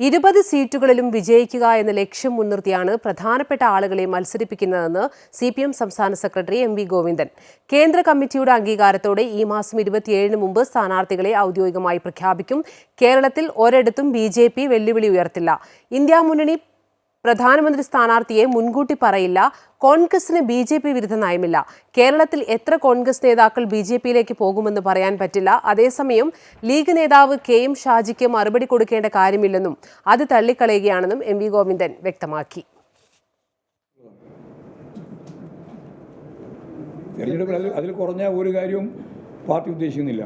20 സീറ്റുകളിലും വിജയിക്കുക എന്ന ലക്ഷ്യം മുൻനിർത്തിയാണ് പ്രധാനപ്പെട്ട ആളുകളെ മത്സരിപ്പിക്കുന്നതെന്ന് CPM സംസ്ഥാന സെക്രട്ടറി MV ഗോവിന്ദൻ. കേന്ദ്ര കമ്മിറ്റിയുടെ അംഗീകാരത്തോടെ ഈ മാസം 27-ന് മുമ്പ് സ്ഥാനാർത്ഥികളെ ഔദ്യോഗികമായി പ്രഖ്യാപിക്കും. കേരളത്തിൽ ഒരിടത്തും BJP വെല്ലുവിളി ഉയർത്തില്ല. ഇന്ത്യ മുന്നണി പ്രധാനമന്ത്രി സ്ഥാനാർത്ഥിയെ മുൻകൂട്ടി പറയില്ല. കോൺഗ്രസിന് BJP വിരുദ്ധ നയമില്ല. കേരളത്തിൽ എത്ര കോൺഗ്രസ് നേതാക്കൾ BJPയിലേക്ക് പോകുമെന്ന് പറയാൻ പറ്റില്ല. അതേസമയം ലീഗ് നേതാവ് KM ഷാജിക്ക് മറുപടി കൊടുക്കേണ്ട കാര്യമില്ലെന്നും അത് തള്ളിക്കളയുകയാണെന്നും MV ഗോവിന്ദൻ വ്യക്തമാക്കി. തെരഞ്ഞെടുപ്പിൽ അതിൽ കുറഞ്ഞ ഒരു കാര്യവും പാർട്ടി ഉദ്ദേശിക്കുന്നില്ല.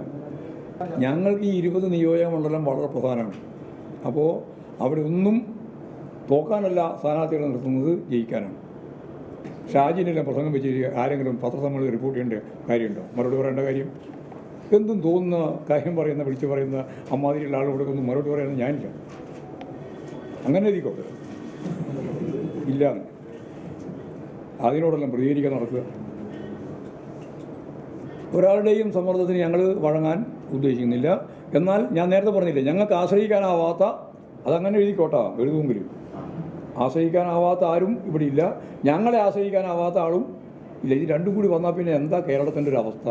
ഞങ്ങൾക്ക് ഈ 20 നിയോജക മണ്ഡലം വളരെ പ്രധാനമാണ്. അപ്പോൾ അവിടെ ഒന്നും തോക്കാനല്ല സ്ഥാനാർത്ഥികളെ നിർത്തുന്നത്, ജയിക്കാനാണ്. ഷാജിനെല്ലാം പ്രസംഗം വെച്ച് ആരെങ്കിലും പത്രസമ്മേളനം റിപ്പോർട്ട് ചെയ്യേണ്ട കാര്യമുണ്ടോ? മറുപടി പറയേണ്ട കാര്യം എന്തും തോന്നുന്ന കാര്യം പറയുന്ന വിളിച്ചു പറയുന്ന അമ്മാതിരിയുള്ള ആളുകളോട് ഒന്നും മറുപടി പറയുന്നത് ഞാനില്ല. അങ്ങനെ ഇരിക്കോട്ടെ, ഇല്ല, അതിനോടെല്ലാം പ്രതികരിക്കാൻ നടക്കുക. ഒരാളുടെയും സമ്മർദ്ദത്തിന് ഞങ്ങൾ വഴങ്ങാൻ ഉദ്ദേശിക്കുന്നില്ല. എന്നാൽ ഞാൻ നേരത്തെ പറഞ്ഞില്ലേ, ഞങ്ങൾക്ക് ആശ്രയിക്കാനാവാത്ത, അതങ്ങനെ എഴുതിക്കോട്ടാ, എഴുതുമെങ്കിലും ആശ്രയിക്കാനാവാത്ത ആരും ഇവിടെ ഇല്ല. ഞങ്ങളെ ആശ്രയിക്കാനാവാത്ത ആളും ഇല്ല. ഇത് രണ്ടും കൂടി വന്നാൽ പിന്നെ എന്താ കേരളത്തിൻ്റെ ഒരു അവസ്ഥ?